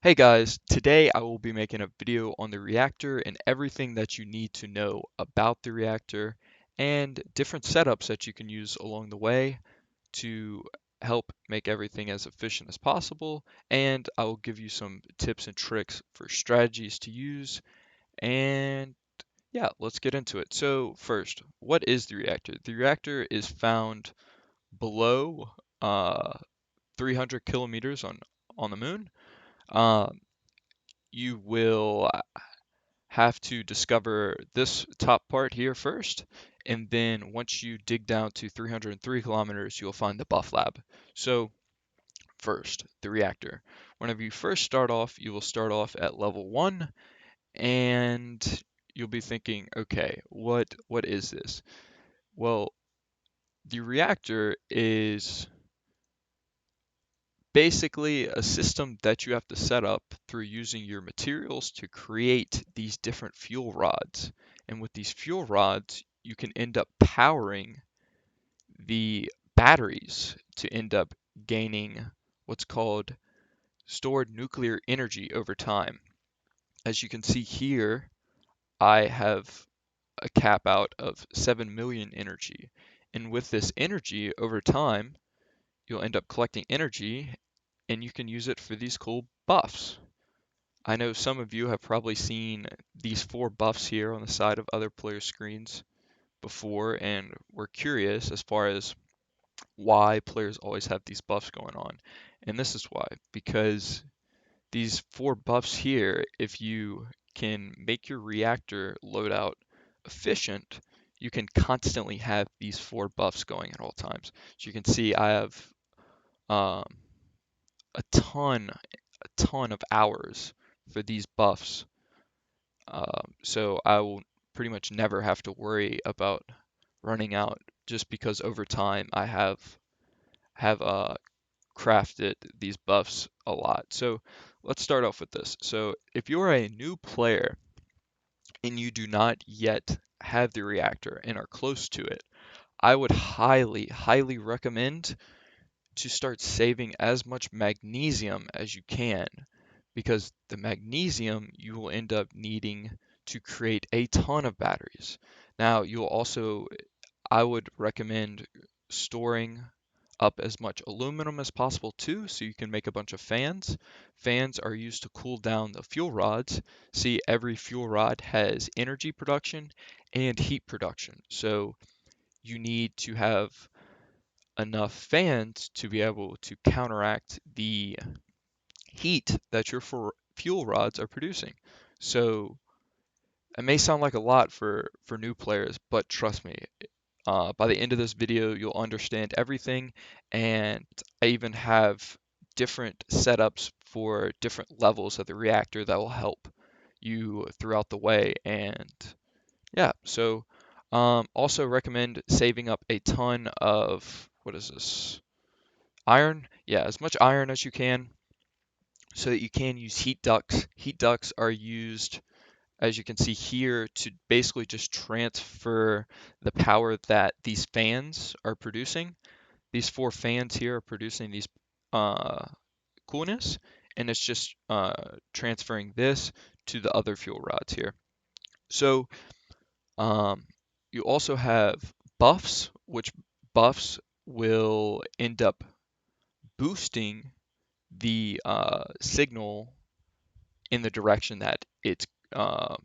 Hey guys, today I will be making a video on the reactor and everything that you need to know about the reactor and different setups that you can use along the way to help make everything as efficient as possible. And I will give you some tips and tricks for strategies to use. And yeah, let's get into it. So first, what is the reactor? The reactor is found below uh, 300 kilometers on the moon. Um, you will have to discover this top part here first, and then once you dig down to 303 kilometers, you'll find the buff lab. So first, the reactor. Whenever you first start off, you will start off at level 1, and you'll be thinking, okay, what is this? Well, the reactor is basically a system that you have to set up through using your materials to create these different fuel rods. And with these fuel rods, you can end up powering the batteries to end up gaining what's called stored nuclear energy over time. As you can see here, I have a cap out of 7 million energy. And with this energy over time, you'll end up collecting energy and you can use it for these cool buffs. I know some of you have probably seen these 4 buffs here on the side of other players' screens before and were curious as far as why players always have these buffs going on. And this is why, because these 4 buffs here, if you can make your reactor loadout efficient, you can constantly have these 4 buffs going at all times. So you can see I have um, a ton of hours for these buffs. So I will pretty much never have to worry about running out just because over time I have crafted these buffs a lot. So let's start off with this. So if you're a new player and you do not yet have the reactor and are close to it, I would highly recommend to start saving as much magnesium as you can because the magnesium you will end up needing to create a ton of batteries. Now, you'll also, I would recommend storing up as much aluminum as possible too, so you can make a bunch of fans. Fans are used to cool down the fuel rods. See, every fuel rod has energy production and heat production. So you need to have enough fans to be able to counteract the heat that your fuel rods are producing. So it may sound like a lot for new players, but trust me, by the end of this video, you'll understand everything, and I even have different setups for different levels of the reactor that will help you throughout the way. And yeah, so also recommend saving up a ton of, what is this? Iron? Yeah, as much iron as you can so that you can use heat ducts. Heat ducts are used, as you can see here, to basically just transfer the power that these fans are producing. These 4 fans here are producing these uh, coolness, and it's just transferring this to the other fuel rods here. So um, you also have buffs, which buffs will end up boosting the signal in the direction that it's uh,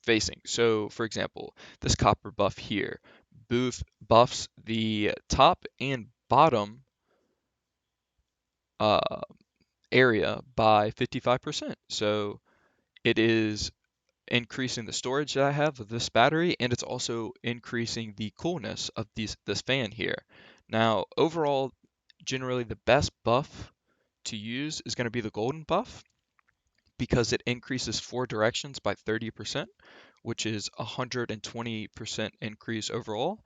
facing. So, for example, this copper buff here buffs the top and bottom uh, area by 55%. So it is increasing the storage that I have of this battery, and it's also increasing the coolness of this fan here. Now, overall, generally the best buff to use is going to be the golden buff because it increases 4 directions by 30%, which is 120% increase overall.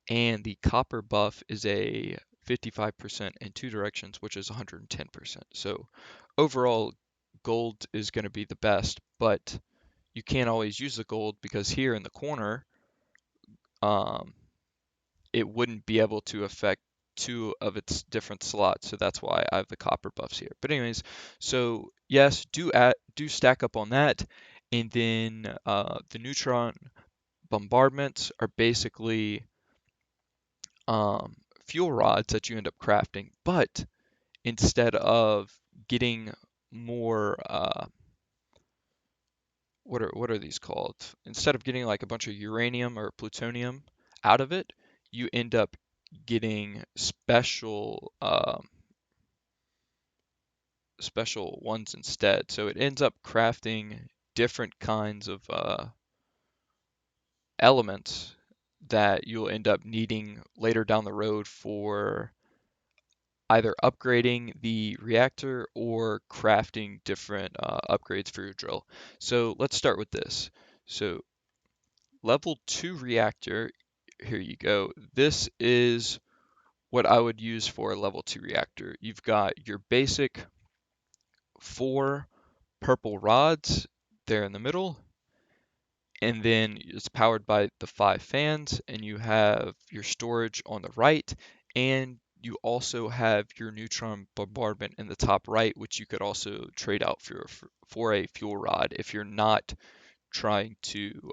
And the copper buff is a 55% in 2 directions, which is 110%. So overall, gold is going to be the best, but you can't always use the gold because here in the corner, um, it wouldn't be able to affect. two of its different slots, so that's why I have the copper buffs here. But anyways, so yes, do stack up on that, and then the neutron bombardments are basically um, fuel rods that you end up crafting, but instead of getting more what are these called? Instead of getting like a bunch of uranium or plutonium out of it, you end up getting special ones instead. So it ends up crafting different kinds of elements that you'll end up needing later down the road for either upgrading the reactor or crafting different upgrades for your drill. So let's start with this. So level 2 reactor, here you go. This is what I would use for a level 2 reactor. You've got your basic 4 purple rods there in the middle, and then it's powered by the 5 fans, and you have your storage on the right, and you also have your neutron bombardment in the top right, which you could also trade out for a fuel rod if you're not trying to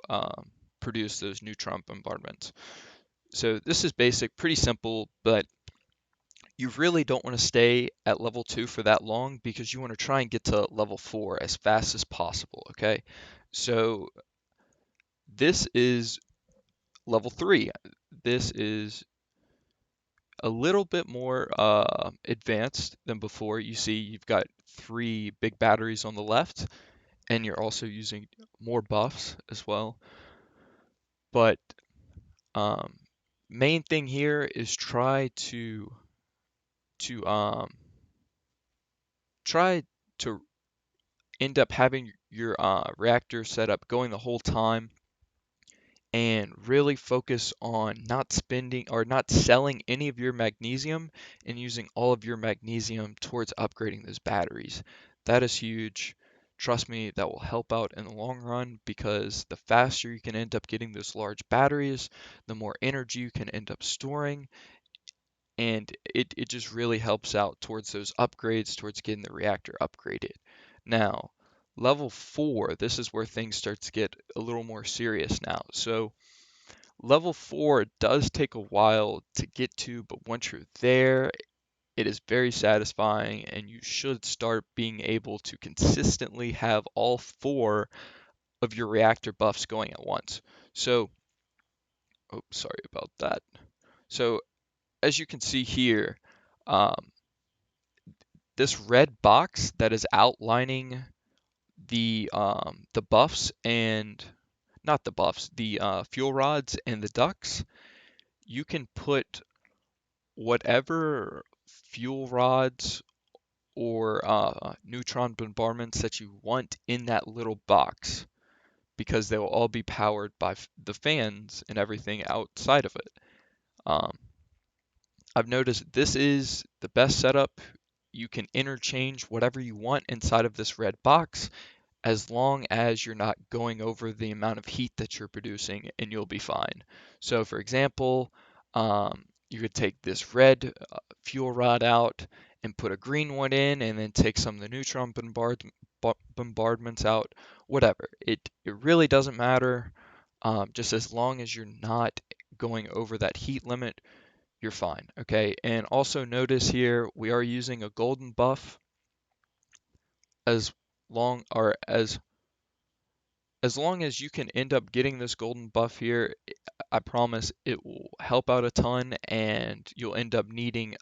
produce those neutron bombardments. So this is basic, pretty simple, but you really don't want to stay at level 2 for that long because you want to try and get to level 4 as fast as possible, okay? So this is level 3. This is a little bit more advanced than before. You see you've got 3 big batteries on the left, and you're also using more buffs as well. But um, main thing here is to try to end up having your reactor set up going the whole time and really focus on not spending or not selling any of your magnesium and using all of your magnesium towards upgrading those batteries. That is huge. Trust me, that will help out in the long run because the faster you can end up getting those large batteries, the more energy you can end up storing, and it just really helps out towards those upgrades, towards getting the reactor upgraded. Now, level 4, this is where things start to get a little more serious now. So level 4 does take a while to get to, but once you're there, it is very satisfying, and you should start being able to consistently have all 4 of your reactor buffs going at once. So, oh, sorry about that. So as you can see here, um, this red box that is outlining the buffs and not the buffs, the fuel rods and the ducts, you can put whatever fuel rods or neutron bombardments that you want in that little box because they will all be powered by the fans and everything outside of it. Um, I've noticed this is the best setup. You can interchange whatever you want inside of this red box as long as you're not going over the amount of heat that you're producing, and you'll be fine. So for example, you could take this red fuel rod out and put a green one in, and then take some of the neutron bombardments out, whatever. It really doesn't matter. Just as long as you're not going over that heat limit, you're fine. Okay, and also notice here we are using a golden buff as long or as long as you can end up getting this golden buff here, I promise it will help out a ton and you'll end up needing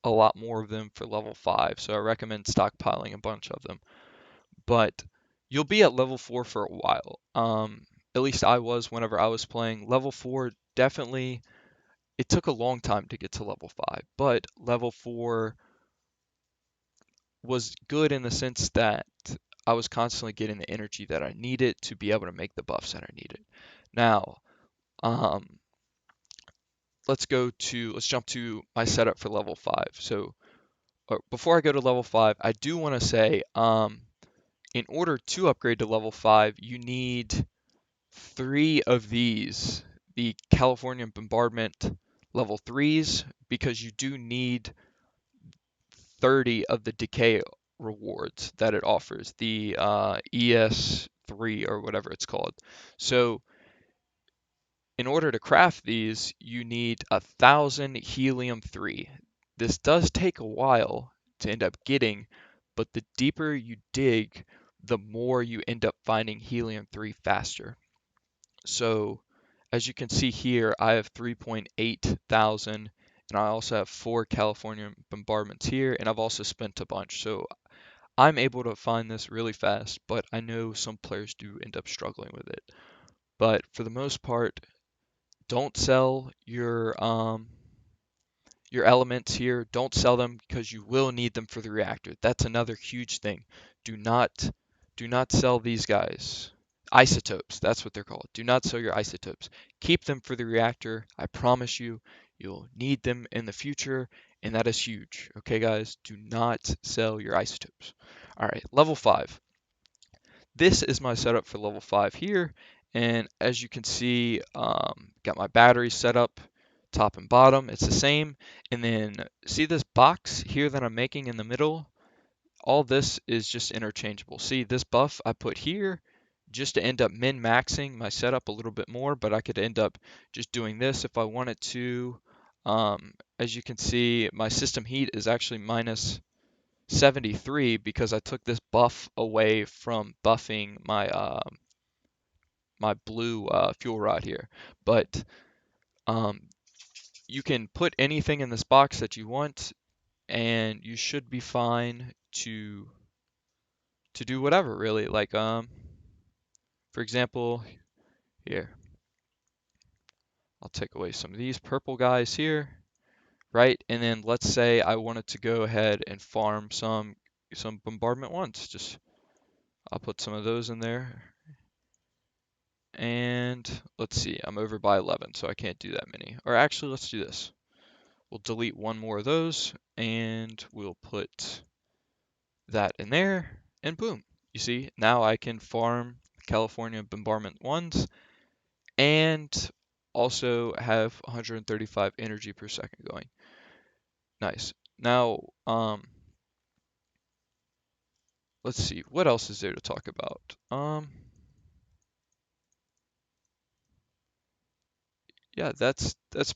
a lot more of them for level 5. So I recommend stockpiling a bunch of them. But you'll be at level 4 for a while. At least I was whenever I was playing. Level 4 definitely, it took a long time to get to level 5, but level 4 was good in the sense that I was constantly getting the energy that I needed to be able to make the buffs that I needed. Now, um, let's jump to my setup for level 5. So before I go to level 5, I do want to say, in order to upgrade to level 5, you need 3 of these, the California bombardment Level 3s, because you do need 30 of the decay rewards that it offers, the ES3 or whatever it's called. So in order to craft these, you need 1,000 helium-3. This does take a while to end up getting, but the deeper you dig, the more you end up finding helium-3 faster. So as you can see here, I have 3.8 thousand, and I also have 4 California bombardments here, and I've also spent a bunch. So I'm able to find this really fast, but I know some players do end up struggling with it. But for the most part, don't sell your elements here. Don't sell them because you will need them for the reactor. That's another huge thing. Do not do not sell these guys. Isotopes, that's what they're called. Do not sell your isotopes. Keep them for the reactor. I promise you, you'll need them in the future, and that is huge. Okay, guys, do not sell your isotopes. All right, level 5. This is my setup for level 5 here, and as you can see, got my batteries set up top and bottom. It's the same, and then see this box here that I'm making in the middle? All this is just interchangeable. See this buff I put here just to end up min-maxing my setup a little bit more, but I could end up just doing this if I wanted to. As you can see, my system heat is actually minus 73 because I took this buff away from buffing my blue fuel rod here. But um, you can put anything in this box that you want, and you should be fine to do whatever really. Like for example, here I'll take away some of these purple guys here, right? And then let's say I wanted to go ahead and farm some bombardment ones. Just I'll put some of those in there. And let's see, I'm over by 11, so I can't do that many. Or actually, let's do this. We'll delete one more of those, and we'll put that in there, and boom. You see, now I can farm California bombardment ones, and also have 135 energy per second going. Nice. Now, let's see, what else is there to talk about? Yeah, that's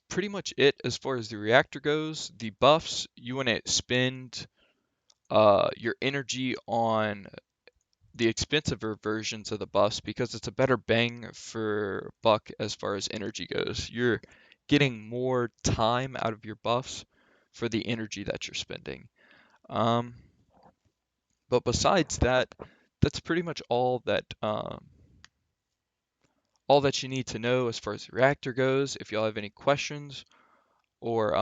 pretty much it as far as the reactor goes. The buffs, you want to spend your energy on the expensiver versions of the buffs because it's a better bang for buck as far as energy goes. You're getting more time out of your buffs for the energy that you're spending. Um, but besides that, that's pretty much all that you need to know as far as the reactor goes. If y'all have any questions or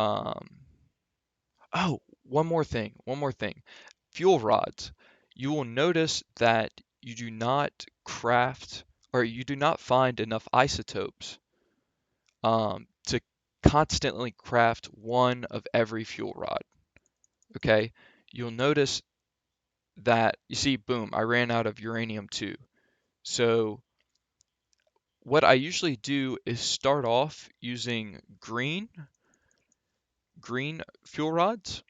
oh, one more thing. Fuel rods. You will notice that you do not craft or you do not find enough isotopes to constantly craft one of every fuel rod. Okay, you'll notice that you see, boom, I ran out of uranium too. So what I usually do is start off using green fuel rods,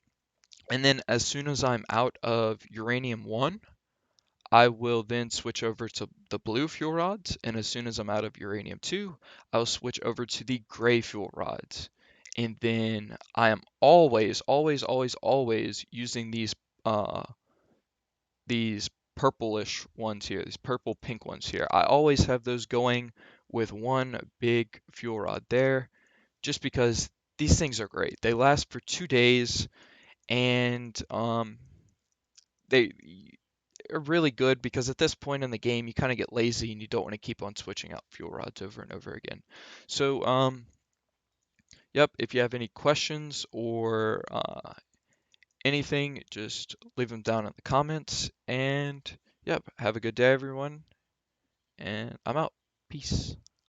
and then as soon as I'm out of uranium 1, I will then switch over to the blue fuel rods, and as soon as I'm out of uranium 2, I'll switch over to the gray fuel rods. And then I am always, always, always, always using these purplish ones here, these purple pink ones here. I always have those going with one big fuel rod there, just because these things are great. They last for 2 days, and they are really good because at this point in the game you kind of get lazy and you don't want to keep on switching out fuel rods over and over again. So yep, if you have any questions or anything, just leave them down in the comments. And yep, have a good day everyone, and I'm out. Peace.